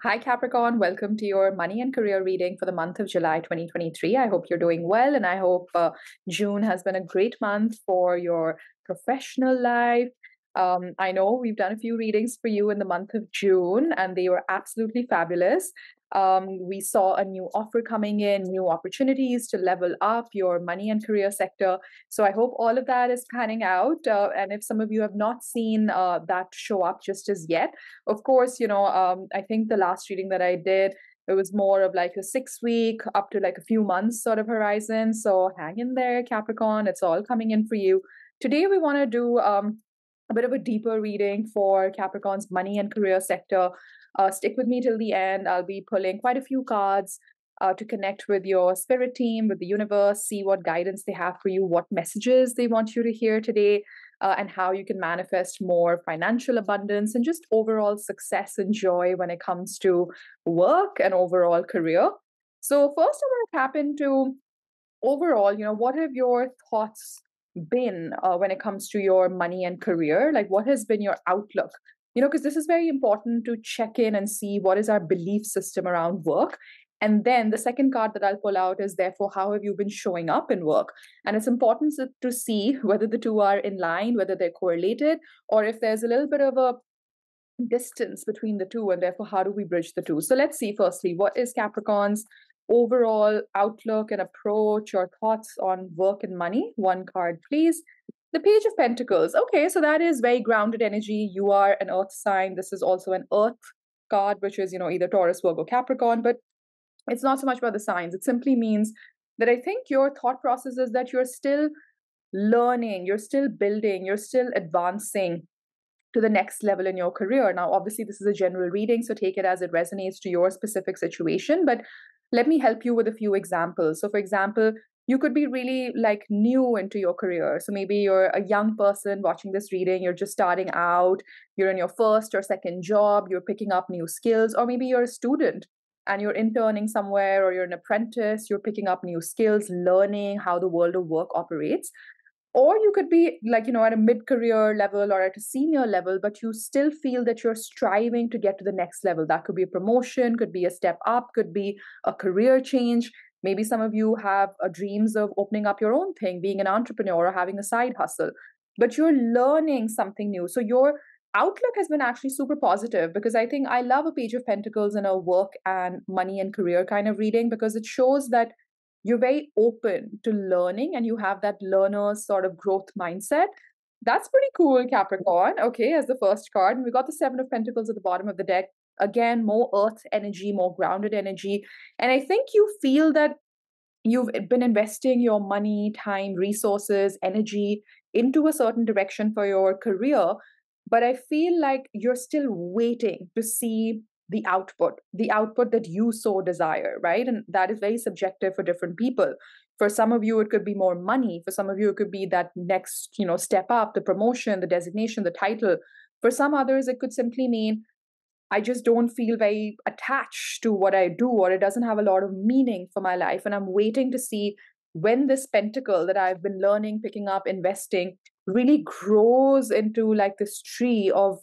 Hi, Capricorn. Welcome to your money and career reading for the month of July 2023. I hope you're doing well, and I hope June has been a great month for your professional life. I know we've done a few readings for you in the month of June, and they were absolutely fabulous. We saw a new offer coming in, new opportunities to level up your money and career sector. So I hope all of that is panning out. And if some of you have not seen that show up just as yet, of course, I think the last reading that I did, it was more of like a 6 week up to like a few months sort of horizon. So hang in there, Capricorn. It's all coming in for you. Today, we want to do a bit of a deeper reading for Capricorn's money and career sector. Stick with me till the end. I'll be pulling quite a few cards to connect with your spirit team, with the universe, see what guidance they have for you, what messages they want you to hear today, and how you can manifest more financial abundance and just overall success and joy when it comes to work and overall career. So, first, I want to tap into overall, what have your thoughts been when it comes to your money and career? Like, what has been your outlook? Because this is very important to check in and see what is our belief system around work. And then the second card that I'll pull out is therefore, how have you been showing up in work? And it's important to see whether the two are in line, whether they're correlated, or if there's a little bit of a distance between the two, and therefore, how do we bridge the two? So let's see, firstly, what is Capricorn's overall outlook and approach or thoughts on work and money? One card, please. The Page of Pentacles. Okay, so that is very grounded energy. You are an earth sign. This is also an earth card, which is, either Taurus, Virgo, Capricorn, but it's not so much about the signs. It simply means that I think your thought process is that you're still learning, you're still building, you're still advancing to the next level in your career. Now, obviously, this is a general reading, so take it as it resonates to your specific situation. But let me help you with a few examples. So, for example, you could be really like new into your career. So maybe you're a young person watching this reading, you're just starting out, you're in your first or second job, you're picking up new skills, or maybe you're a student and you're interning somewhere, or you're an apprentice, you're picking up new skills, learning how the world of work operates. Or you could be like, at a mid career level or at a senior level, but you still feel that you're striving to get to the next level. That could be a promotion, could be a step up, could be a career change. Maybe some of you have dreams of opening up your own thing, being an entrepreneur or having a side hustle, but you're learning something new. So your outlook has been actually super positive, because I think I love a Page of Pentacles in a work and money and career kind of reading, because it shows that you're very open to learning and you have that learner's sort of growth mindset. That's pretty cool, Capricorn. Okay, as the first card. And we got the Seven of Pentacles at the bottom of the deck. Again, more earth energy, more grounded energy. And I think you feel that you've been investing your money, time, resources, energy into a certain direction for your career. But I feel like you're still waiting to see the output that you so desire, right? And that is very subjective for different people. For some of you, it could be more money. For some of you, it could be that next, step up, the promotion, the designation, the title. For some others, it could simply mean I just don't feel very attached to what I do, or it doesn't have a lot of meaning for my life. And I'm waiting to see when this pentacle that I've been learning, picking up, investing really grows into like this tree of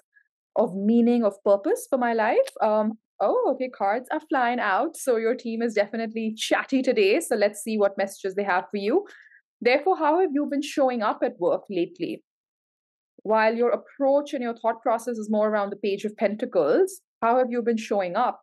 meaning, of purpose for my life. Oh, okay, cards are flying out. So your team is definitely chatty today. So let's see what messages they have for you. Therefore, how have you been showing up at work lately? While your approach and your thought process is more around the Page of Pentacles, how have you been showing up?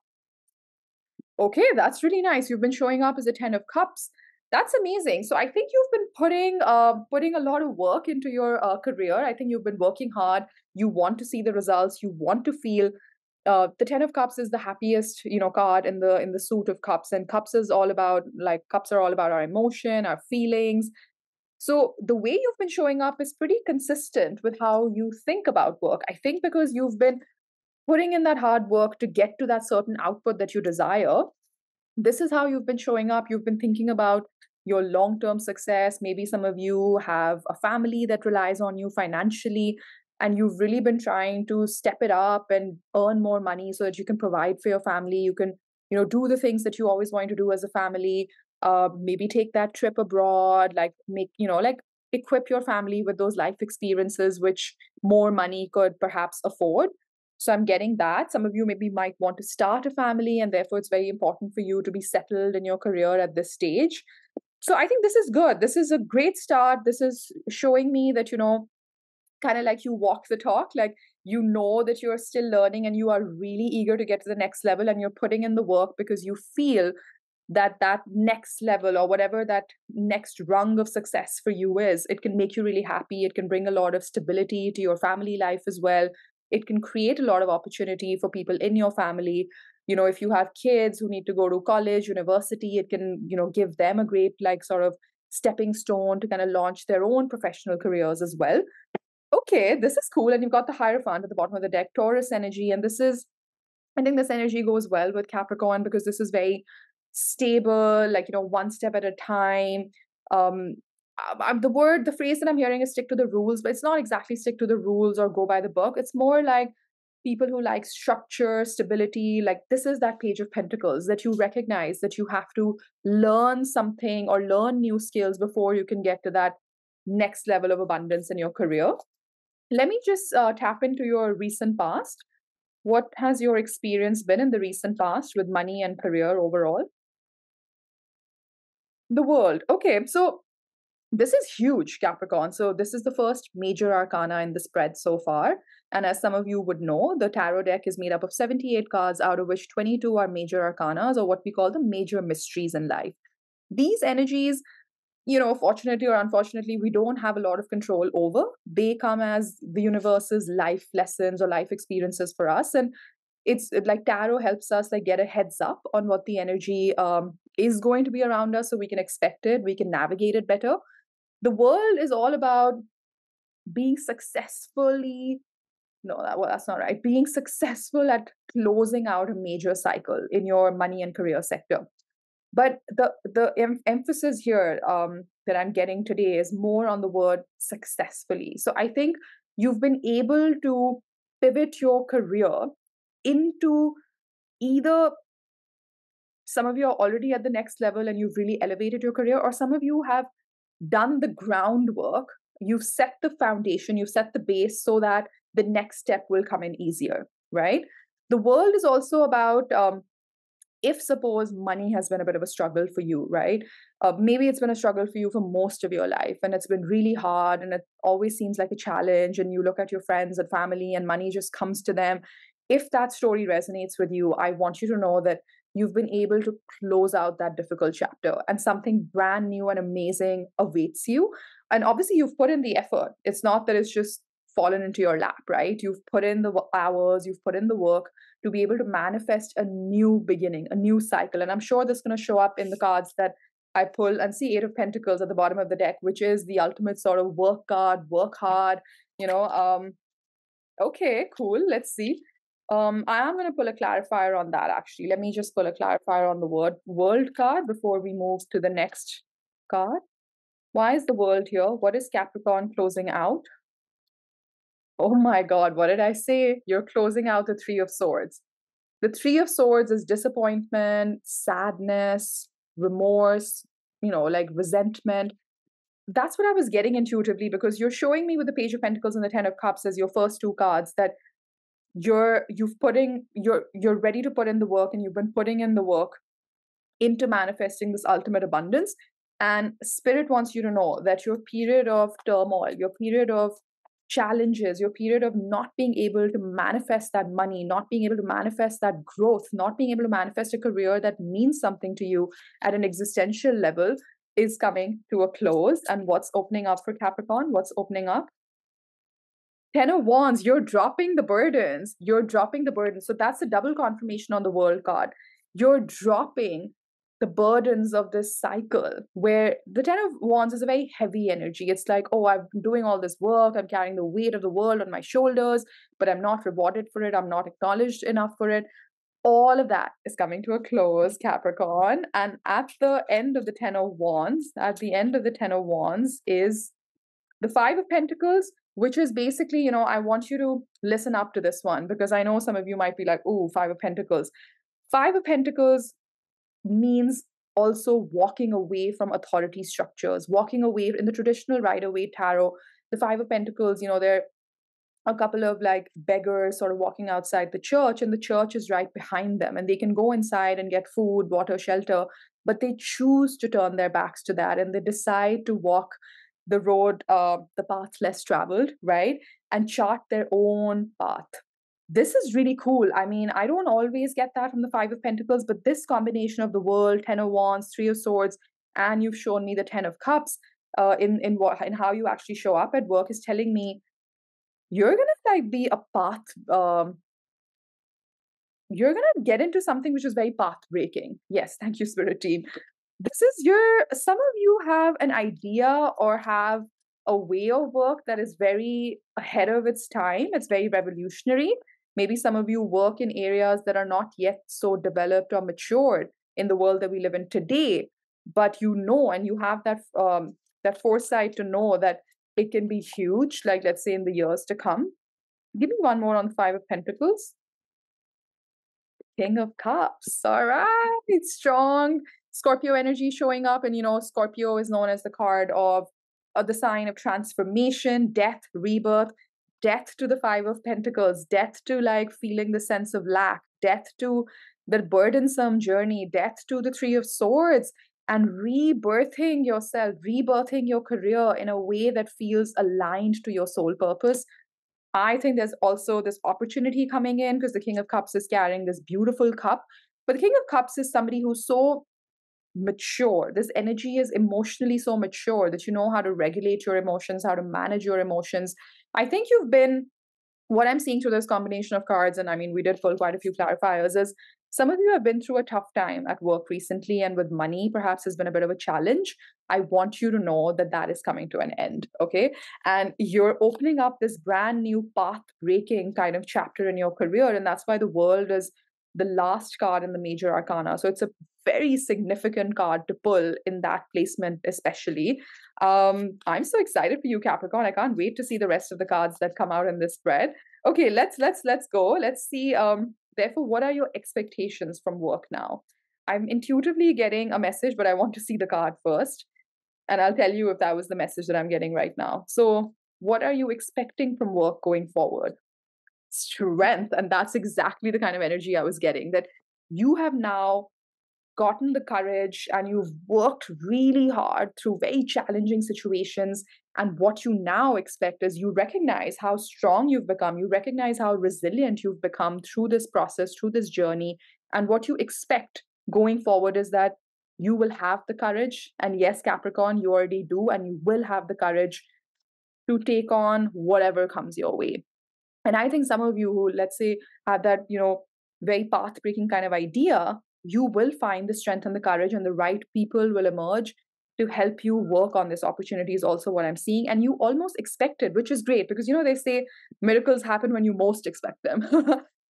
Okay, that's really nice. You've been showing up as a Ten of Cups. That's amazing. So I think you've been putting a lot of work into your career. I think you've been working hard. You want to see the results. You want to feel. The Ten of Cups is the happiest, card in the suit of cups, and cups is all about like cups are all about our emotion, our feelings. So the way you've been showing up is pretty consistent with how you think about work. I think because you've been putting in that hard work to get to that certain output that you desire, this is how you've been showing up. You've been thinking about your long term success. Maybe some of you have a family that relies on you financially, and you've really been trying to step it up and earn more money so that you can provide for your family. You can, do the things that you always wanted to do as a family. Maybe take that trip abroad, like like equip your family with those life experiences which more money could perhaps afford. So I'm getting that. Some of you maybe might want to start a family, and therefore it's very important for you to be settled in your career at this stage. So I think this is good. This is a great start. This is showing me that, kind of like you walk the talk, like you know that you're still learning and you are really eager to get to the next level, and you're putting in the work because you feel that that next level or whatever that next rung of success for you is, it can make you really happy. It can bring a lot of stability to your family life as well. It can create a lot of opportunity for people in your family. If you have kids who need to go to college, university, it can, give them a great, like, sort of stepping stone to kind of launch their own professional careers as well. Okay, this is cool. And you've got the Hierophant at the bottom of the deck, Taurus energy. And I think this energy goes well with Capricorn because this is very stable, like, one step at a time. Um, the phrase that I'm hearing is stick to the rules, but it's not exactly stick to the rules or go by the book. It's more like people who like structure, stability. Like, this is that Page of Pentacles that you recognize that you have to learn something or learn new skills before you can get to that next level of abundance in your career. Let me just tap into your recent past. What has your experience been in the recent past with money and career overall? The World. Okay, so this is huge, Capricorn. So this is the first major arcana in the spread so far. And as some of you would know, the tarot deck is made up of 78 cards, out of which 22 are major arcanas, or what we call the major mysteries in life. These energies, fortunately or unfortunately, we don't have a lot of control over. They come as the universe's life lessons or life experiences for us. And it's like tarot helps us like get a heads up on what the energy is going to be around us, so we can expect it, we can navigate it better. The World is all about being successfully, no, that's not right, being successful at closing out a major cycle in your money and career sector. But the emphasis here that I'm getting today is more on the word successfully. So I think you've been able to pivot your career into either some of you are already at the next level and you've really elevated your career, or some of you have done the groundwork, you've set the foundation, you've set the base so that the next step will come in easier, right? The World is also about if suppose money has been a bit of a struggle for you, right? Maybe it's been a struggle for you for most of your life and it's been really hard and it always seems like a challenge, and you look at your friends and family and money just comes to them. If that story resonates with you, I want you to know that you've been able to close out that difficult chapter and something brand new and amazing awaits you. And obviously, you've put in the effort. It's not that it's just fallen into your lap, right? You've put in the hours, you've put in the work to be able to manifest a new beginning, a new cycle. And I'm sure this is going to show up in the cards that I pull and see Eight of Pentacles at the bottom of the deck, which is the ultimate sort of work card, work hard, you know. Okay, cool. Let's see. I am going to pull a clarifier on that actually. Let me just pull a clarifier on the word world card before we move to the next card. Why is the World here? What is Capricorn closing out? Oh my God, what did I say? You're closing out the Three of Swords. The Three of Swords is disappointment, sadness, remorse, like resentment. That's what I was getting intuitively, because you're showing me with the Page of Pentacles and the Ten of Cups as your first two cards that you're ready to put in the work, and you've been putting in the work into manifesting this ultimate abundance. And Spirit wants you to know that your period of turmoil, your period of challenges, your period of not being able to manifest that money, not being able to manifest that growth, not being able to manifest a career that means something to you at an existential level is coming to a close. And what's opening up for Capricorn? What's opening up? Ten of Wands, you're dropping the burdens. You're dropping the burdens. So that's a double confirmation on the World card. You're dropping the burdens of this cycle, where the Ten of Wands is a very heavy energy. It's like, oh, I'm doing all this work. I'm carrying the weight of the world on my shoulders, but I'm not rewarded for it. I'm not acknowledged enough for it. All of that is coming to a close, Capricorn. And at the end of the Ten of Wands, is the Five of Pentacles, which is basically, I want you to listen up to this one, because I know some of you might be like, oh, Five of Pentacles. Five of Pentacles means also walking away from authority structures, walking away in the traditional Rider-Waite tarot. The Five of Pentacles, they're a couple of like beggars sort of walking outside the church, and the church is right behind them, and they can go inside and get food, water, shelter, but they choose to turn their backs to that, and they decide to walk the road, the path less traveled, right, and chart their own path. This is really cool. I mean, I don't always get that from the Five of Pentacles, but this combination of the World, Ten of Wands, Three of Swords, and you've shown me the Ten of Cups, in how you actually show up at work, is telling me you're gonna like be a path. You're gonna get into something which is very path breaking. Yes, thank you, Spirit Team. This is your. Some of you have an idea or have a way of work that is very ahead of its time. It's very revolutionary. Maybe some of you work in areas that are not yet so developed or matured in the world that we live in today, but you know, and you have that foresight to know that it can be huge, like let's say in the years to come. Give me one more on Five of Pentacles. King of Cups. All right. Strong Scorpio energy showing up. And, you know, Scorpio is known as the card of the sign of transformation, death, rebirth, death to the Five of Pentacles, death to like feeling the sense of lack, death to the burdensome journey, death to the Three of Swords, and rebirthing yourself, rebirthing your career in a way that feels aligned to your soul purpose. I think there's also this opportunity coming in because the King of Cups is carrying this beautiful cup. But the King of Cups is somebody who's so mature. This energy is emotionally so mature that you know how to regulate your emotions, how to manage your emotions. I think you've been what I'm seeing through this combination of cards, and I mean, we did pull quite a few clarifiers, is some of you have been through a tough time at work recently, and with money, perhaps has been a bit of a challenge. I want you to know that that is coming to an end, okay? And you're opening up this brand new path breaking kind of chapter in your career, and that's why the world is the last card in the major arcana. So it's a very significant card to pull in that placement, especially. I'm so excited for you, Capricorn. I can't wait to see the rest of the cards that come out in this spread. Okay, let's go. Let's see. Therefore, what are your expectations from work now? I'm intuitively getting a message, but I want to see the card first, and I'll tell you if that was the message that I'm getting right now. So, what are you expecting from work going forward? Strength, and that's exactly the kind of energy I was getting. That you have now gotten the courage and you've worked really hard through very challenging situations. And what you now expect is you recognize how strong you've become, you recognize how resilient you've become through this process, through this journey. And what you expect going forward is that you will have the courage. And yes, Capricorn, you already do, and you will have the courage to take on whatever comes your way. And I think some of you who, let's say, have that, you know, very path breaking kind of idea, you will find the strength and the courage, and the right people will emerge to help you work on this opportunity, is also what I'm seeing. And you almost expect it, which is great because, you know, they say miracles happen when you most expect them.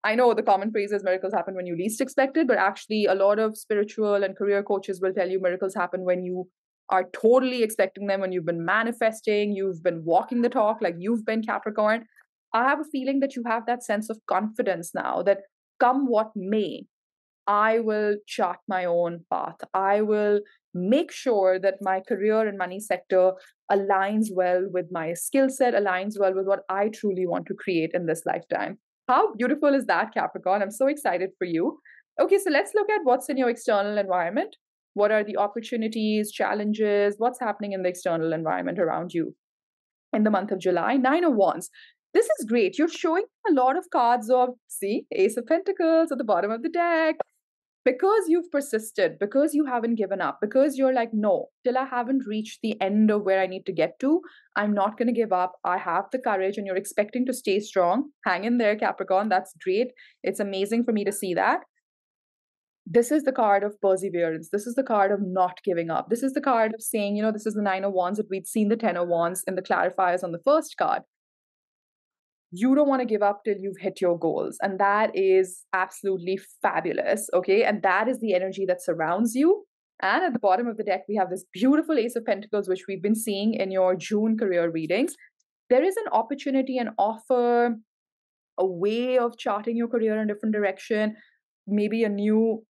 I know the common phrase is miracles happen when you least expect it, but actually, a lot of spiritual and career coaches will tell you miracles happen when you are totally expecting them, when you've been manifesting, you've been walking the talk, like you've been, Capricorn. I have a feeling that you have that sense of confidence now that come what may, I will chart my own path. I will make sure that my career and money sector aligns well with my skill set, aligns well with what I truly want to create in this lifetime. How beautiful is that, Capricorn? I'm so excited for you. Okay, so let's look at what's in your external environment. What are the opportunities, challenges? What's happening in the external environment around you in the month of July? Nine of Wands. This is great. You're showing a lot of cards of, see, Ace of Pentacles at the bottom of the deck. Because you've persisted, because you haven't given up, because you're like, no, till I haven't reached the end of where I need to get to, I'm not going to give up. I have the courage, and you're expecting to stay strong. Hang in there, Capricorn. That's great. It's amazing for me to see that. This is the card of perseverance. This is the card of not giving up. This is the card of saying, you know, this is the Nine of Wands that we'd seen the Ten of Wands in the clarifiers on the first card. You don't want to give up till you've hit your goals. And that is absolutely fabulous. Okay. And that is the energy that surrounds you. And at the bottom of the deck, we have this beautiful Ace of Pentacles, which we've been seeing in your June career readings. There is an opportunity, an offer, a way of charting your career in a different direction. Maybe a new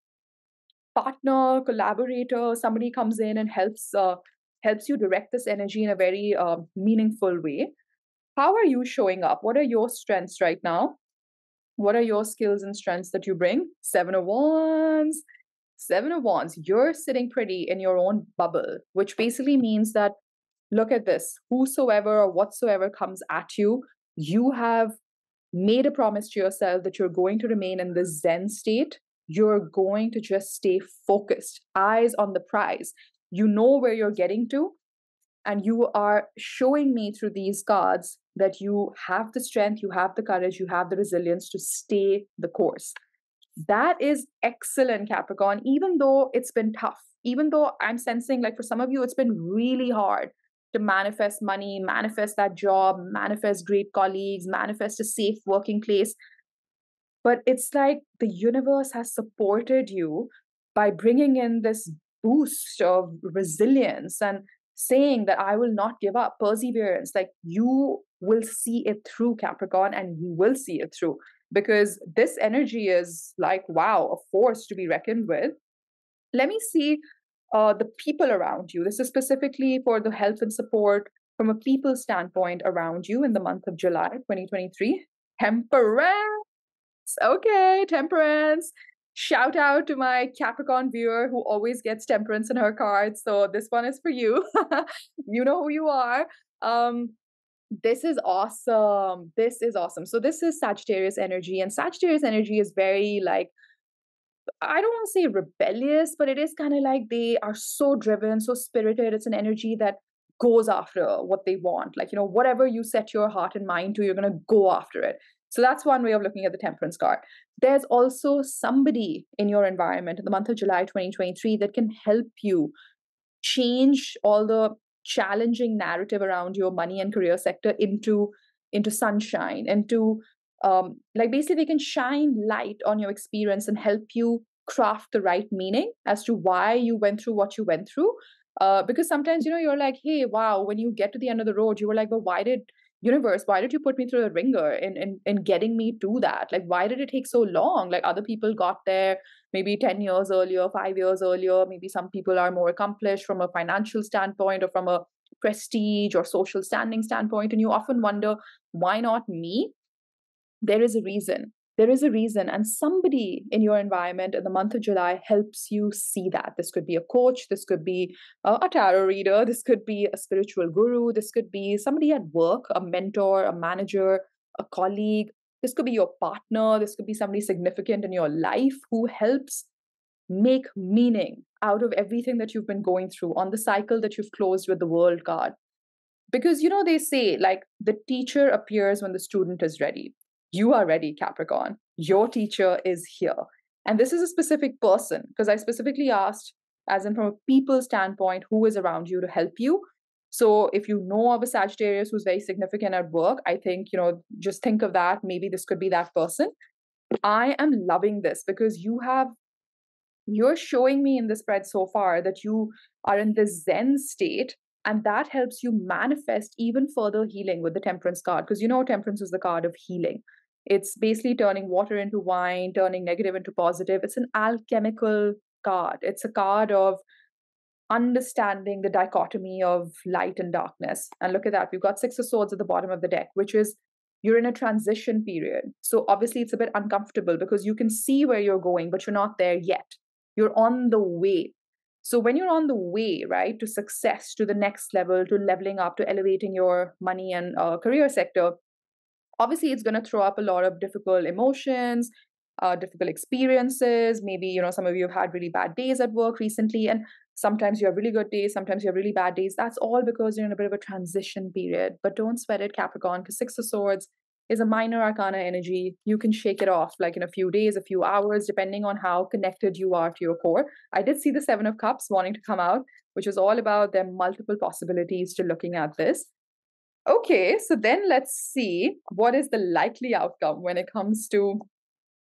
partner, collaborator, somebody comes in and helps you direct this energy in a very meaningful way. How are you showing up? What are your strengths right now? What are your skills and strengths that you bring? Seven of Wands. Seven of Wands. You're sitting pretty in your own bubble, which basically means that look at this. Whosoever or whatsoever comes at you, you have made a promise to yourself that you're going to remain in this Zen state. You're going to just stay focused, eyes on the prize. You know where you're getting to, and you are showing me through these cards that you have the strength, you have the courage, you have the resilience to stay the course. That is excellent, Capricorn, even though it's been tough, even though I'm sensing like for some of you, it's been really hard to manifest money, manifest that job, manifest great colleagues, manifest a safe working place. But it's like the universe has supported you by bringing in this boost of resilience and saying that I will not give up, perseverance. Like you will see it through, Capricorn, and you will see it through because this energy is like, wow, a force to be reckoned with. Let me see the people around you. This is specifically for the help and support from a people standpoint around you in the month of July 2023. Temperance. Okay, temperance. Shout out to my Capricorn viewer who always gets temperance in her cards. So this one is for you. You know who you are. Um, this is awesome. This is awesome. So this is Sagittarius energy, and Sagittarius energy is very like I don't want to say rebellious, but it is kind of like they are so driven, so spirited. It's an energy that goes after what they want. Like, whatever you set your heart and mind to, you're going to go after it. So that's one way of looking at the temperance card. There's also somebody in your environment in the month of July 2023 that can help you change all the challenging narrative around your money and career sector into sunshine, into like basically they can shine light on your experience and help you craft the right meaning as to why you went through what you went through. Because sometimes you're like, hey, wow, when you get to the end of the road, you were like, but why did you put me through the ringer in getting me to that? Like, why did it take so long? Like, other people got there maybe 10 years earlier, 5 years earlier. Maybe some people are more accomplished from a financial standpoint or from a prestige or social standing standpoint. And you often wonder, why not me? There is a reason. There is a reason. And somebody in your environment in the month of July helps you see that. This could be a coach. This could be a tarot reader. This could be a spiritual guru. This could be somebody at work, a mentor, a manager, a colleague. This could be your partner. This could be somebody significant in your life who helps make meaning out of everything that you've been going through on the cycle that you've closed with the world card. Because they say like the teacher appears when the student is ready. You are ready, Capricorn. Your teacher is here. And this is a specific person because I specifically asked, as in from a people standpoint, who is around you to help you. So if you know of a Sagittarius who's very significant at work, I think, just think of that. Maybe this could be that person. I am loving this because you're showing me in the spread so far that you are in this Zen state, and that helps you manifest even further healing with the temperance card. Because temperance is the card of healing. It's basically turning water into wine, turning negative into positive. It's an alchemical card. It's a card of understanding the dichotomy of light and darkness. And look at that. We've got Six of Swords at the bottom of the deck, which is you're in a transition period. So obviously it's a bit uncomfortable because you can see where you're going, but you're not there yet. You're on the way. So when you're on the way, right, to success, to the next level, to leveling up, to elevating your money and career sector, obviously it's going to throw up a lot of difficult emotions, difficult experiences. Maybe, some of you have had really bad days at work recently, and sometimes you have really good days, sometimes you have really bad days. That's all because you're in a bit of a transition period. But don't sweat it, Capricorn, because Six of Swords is a minor arcana energy. You can shake it off like in a few days, a few hours, depending on how connected you are to your core. I did see the Seven of Cups wanting to come out, which is all about there are multiple possibilities to looking at this. Okay, so then let's see what is the likely outcome when it comes to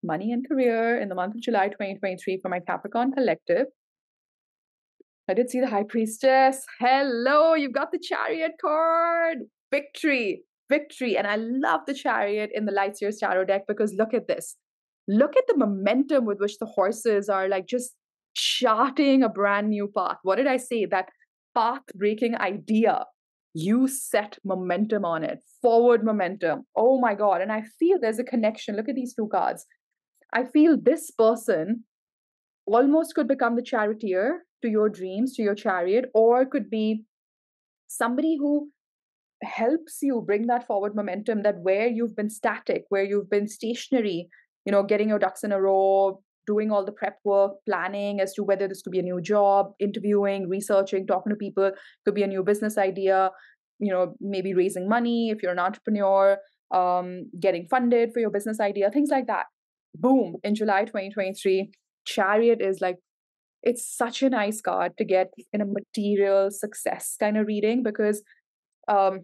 money and career in the month of July 2023 for my Capricorn collective. I did see the High Priestess. Hello, you've got the Chariot card. Victory, victory. And I love the Chariot in the Light Years Tarot deck because look at this. Look at the momentum with which the horses are like just charting a brand new path. What did I say? That path-breaking idea. You set momentum on it, forward momentum. Oh my God. And I feel there's a connection. Look at these two cards. I feel this person almost could become the charioteer to your dreams, to your chariot, or could be somebody who helps you bring that forward momentum, that where you've been static, where you've been stationary, getting your ducks in a row, doing all the prep work, planning as to whether this could be a new job, interviewing, researching, talking to people, could be a new business idea, maybe raising money if you're an entrepreneur, getting funded for your business idea, things like that. Boom, in July 2023, Chariot is like, it's such a nice card to get in a material success kind of reading because um,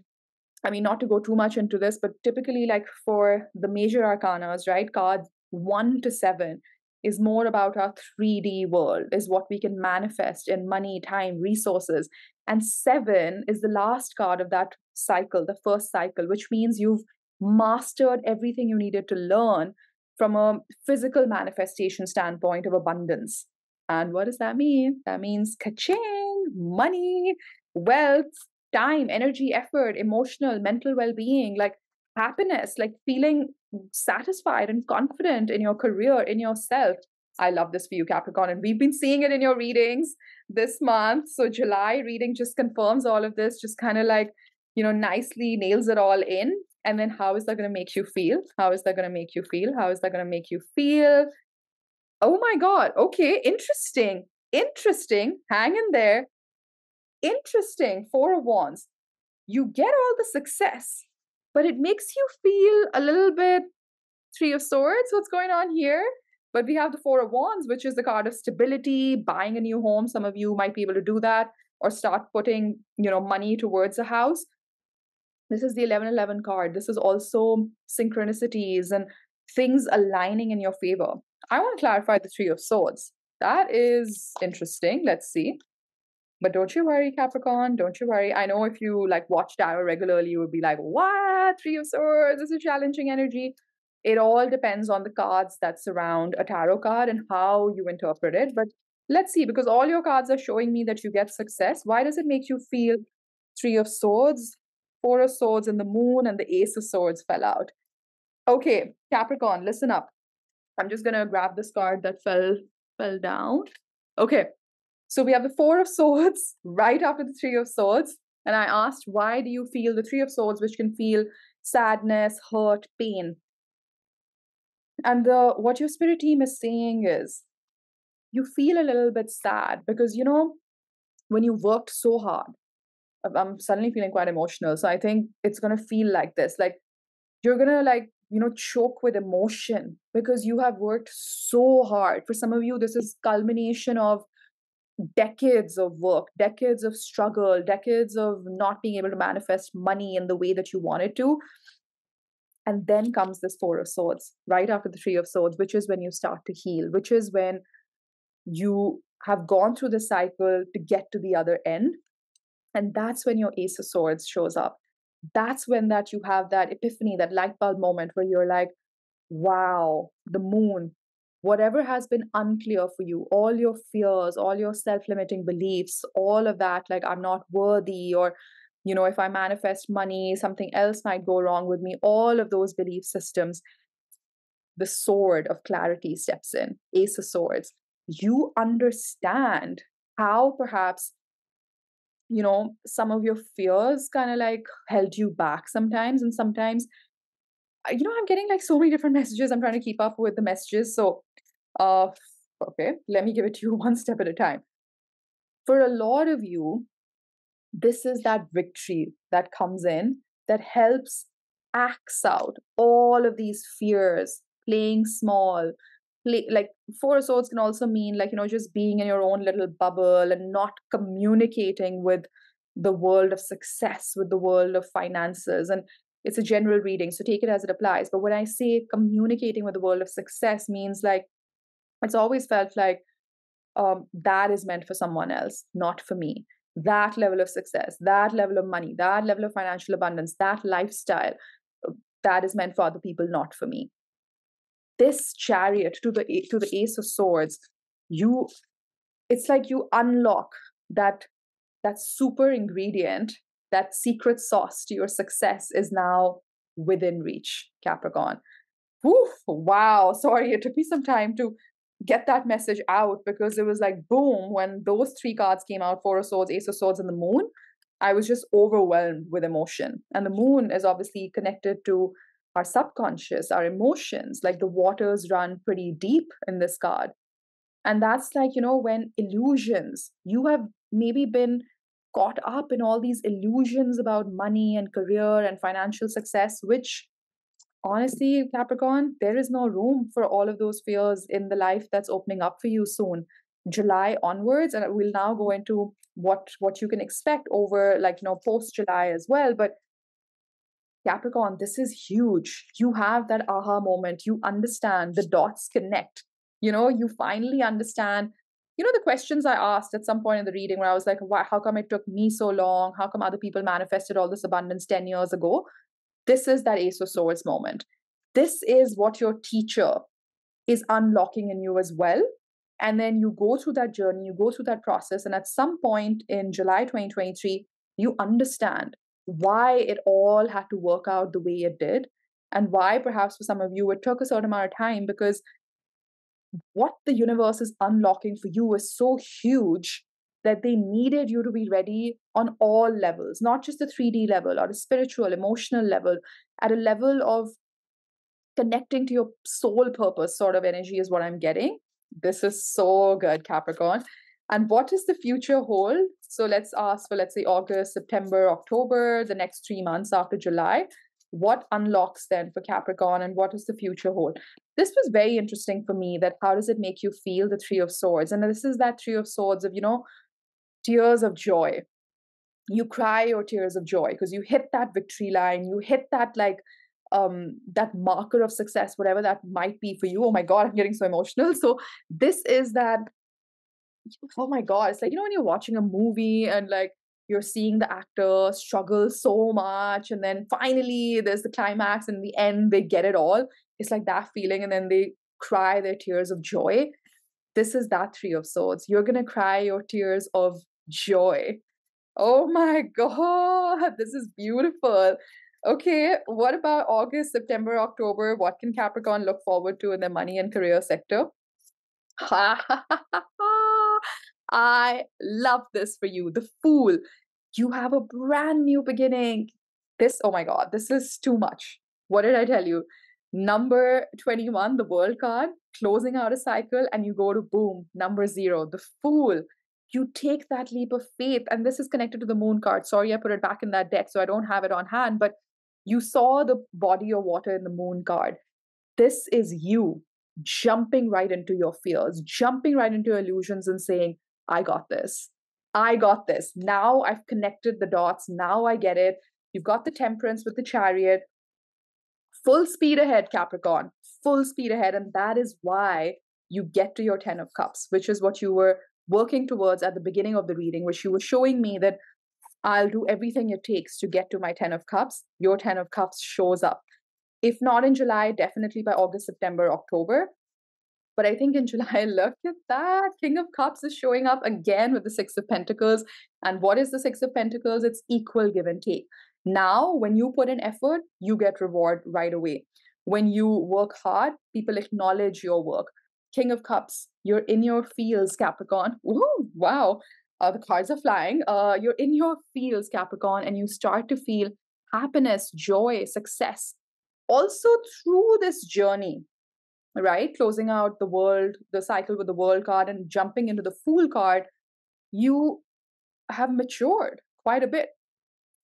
I mean, not to go too much into this, but typically, like for the major arcanas, right, cards 1 to 7 is more about our 3D world, is what we can manifest in money, time, resources. And 7 is the last card of that cycle, the first cycle, which means you've mastered everything you needed to learn from a physical manifestation standpoint of abundance. And what does that mean? That means ka-ching, money, wealth, time, energy, effort, emotional, mental well being, like happiness, like feeling satisfied and confident in your career, in yourself. I love this for you, Capricorn. And we've been seeing it in your readings this month. So, July reading just confirms all of this, just kind of like, nicely nails it all in. And then, how is that going to make you feel? How is that going to make you feel? How is that going to make you feel? Oh my God. Okay. Interesting. Interesting. Hang in there. Interesting. 4 of Wands. You get all the success, but it makes you feel a little bit 3 of Swords. What's going on here? But we have the 4 of Wands, which is the card of stability, buying a new home. Some of you might be able to do that or start putting, money towards a house. This is the 1111 card. This is also synchronicities and things aligning in your favor. I want to clarify the 3 of Swords. That is interesting. Let's see. But don't you worry, Capricorn. Don't you worry. I know if you like watch tarot regularly, you would be like, what? 3 of Swords is a challenging energy. It all depends on the cards that surround a tarot card and how you interpret it. But let's see, because all your cards are showing me that you get success. Why does it make you feel 3 of Swords, 4 of Swords, and the Moon and the Ace of Swords fell out? Okay, Capricorn, listen up. I'm just gonna grab this card that fell down. Okay. So we have the 4 of Swords right after the 3 of Swords. And I asked, why do you feel the 3 of Swords, which can feel sadness, hurt, pain? And what your spirit team is saying is, you feel a little bit sad because, when you worked so hard, I'm suddenly feeling quite emotional. So I think it's going to feel like this. Like you're going to choke with emotion because you have worked so hard. For some of you, this is culmination of decades of work, decades of struggle, decades of not being able to manifest money in the way that you wanted to. And then comes this 4 of Swords right after the 3 of Swords, which is when you start to heal, which is when you have gone through the cycle to get to the other end. And that's when your Ace of Swords shows up. That's when that you have that epiphany, that light bulb moment where you're like, wow, the Moon, whatever has been unclear for you, all your fears, all your self-limiting beliefs, all of that, like I'm not worthy, or, if I manifest money, something else might go wrong with me, all of those belief systems, the sword of clarity steps in, Ace of Swords. You understand how perhaps, some of your fears kind of like held you back sometimes. And sometimes, I'm getting like so many different messages. I'm trying to keep up with the messages. So, okay, let me give it to you one step at a time. For a lot of you, this is that victory that comes in that helps axe out all of these fears, playing small. Like 4 of Swords can also mean like, just being in your own little bubble and not communicating with the world of success, with the world of finances. And it's a general reading, so take it as it applies. But when I say communicating with the world of success means like, it's always felt like that is meant for someone else, not for me. That level of success, that level of money, that level of financial abundance, that lifestyle, that is meant for other people, not for me. This chariot to the Ace of Swords, it's like you unlock that super ingredient That secret sauce to your success is now within reach, Capricorn. Whew, wow. Sorry, it took me some time to get that message out because it was like boom when those three cards came out: Four of Swords, Ace of Swords, and the Moon. I was just overwhelmed with emotion. And the moon is obviously connected to our subconscious, our emotions. Like the waters run pretty deep in this card. And that's like, when illusions, you have maybe been caught up in all these illusions about money and career and financial success, which honestly, Capricorn, there is no room for all of those fears in the life that's opening up for you soon. July onwards, and we'll now go into what you can expect over like post July as well. But Capricorn, this is huge. You have that aha moment. You understand, the dots connect. You finally understand. The questions I asked at some point in the reading where I was like, why, how come it took me so long? How come other people manifested all this abundance 10 years ago? This is that Ace of Swords moment. This is what your teacher is unlocking in you as well. And then you go through that journey, you go through that process. And at some point in July 2023, you understand why it all had to work out the way it did. And why perhaps for some of you, it took a certain amount of time because what the universe is unlocking for you is so huge that they needed you to be ready on all levels, not just the 3D level or the spiritual, emotional level, at a level of connecting to your soul purpose sort of energy is what I'm getting. This is so good, Capricorn. And what does the future hold? So let's ask for, let's say, August, September, October, the next 3 months after July. What unlocks then for Capricorn and what does the future hold? This was very interesting for me, that how does it make you feel, the Three of Swords? And this is that Three of Swords of, tears of joy. You cry your tears of joy because you hit that victory line, you hit that that marker of success, whatever that might be for you. Oh my God, I'm getting so emotional. So this is that, oh my God, it's like, when you're watching a movie and like you're seeing the actor struggle so much, and then finally there's the climax, and in the end they get it all. It's like that feeling, and then they cry their tears of joy. This is that Three of Swords. You're gonna cry your tears of joy. Oh my God, this is beautiful. Okay, what about August, September, October? What can Capricorn look forward to in their money and career sector? I love this for you. The Fool. You have a brand new beginning. This, oh my God, this is too much. What did I tell you? Number 21, the World card, closing out a cycle, and you go to boom, number 0, the Fool. You take that leap of faith, and this is connected to the Moon card. Sorry, I put it back in that deck, so I don't have it on hand, but you saw the body of water in the Moon card. This is you jumping right into your fears, jumping right into your illusions and saying, I got this. I got this. Now I've connected the dots. Now I get it. You've got the Temperance with the Chariot. Full speed ahead, Capricorn. Full speed ahead. And that is why you get to your 10 of Cups, which is what you were working towards at the beginning of the reading, which you were showing me that I'll do everything it takes to get to my 10 of Cups. Your 10 of Cups shows up. If not in July, definitely by August, September, October. But I think in July, look at that. King of Cups is showing up again with the Six of Pentacles. And what is the Six of Pentacles? It's equal give and take. Now, when you put in effort, you get reward right away. When you work hard, people acknowledge your work. King of Cups, you're in your fields, Capricorn. Woo, wow. The cards are flying. You're in your fields, Capricorn, and you start to feel happiness, joy, success. Also through this journey, right? Closing out the world, the cycle with the World card and jumping into the Fool card, you have matured quite a bit.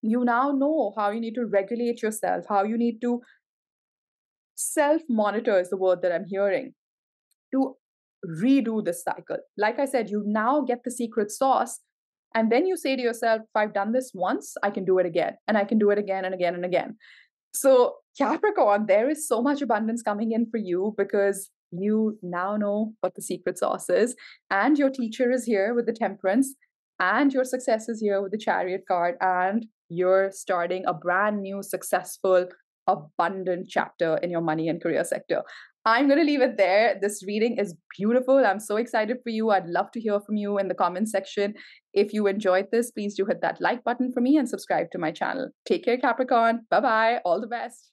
You now know how you need to regulate yourself, how you need to self-monitor is the word that I'm hearing, to redo this cycle. Like I said, you now get the secret sauce. And then you say to yourself, if I've done this once, I can do it again. And I can do it again and again and again. So Capricorn, there is so much abundance coming in for you because you now know what the secret sauce is. And your teacher is here with the Temperance. And your success is here with the Chariot card. And you're starting a brand new, successful, abundant chapter in your money and career sector. I'm going to leave it there. This reading is beautiful. I'm so excited for you. I'd love to hear from you in the comment section. If you enjoyed this, please do hit that like button for me and subscribe to my channel. Take care, Capricorn. Bye bye. All the best.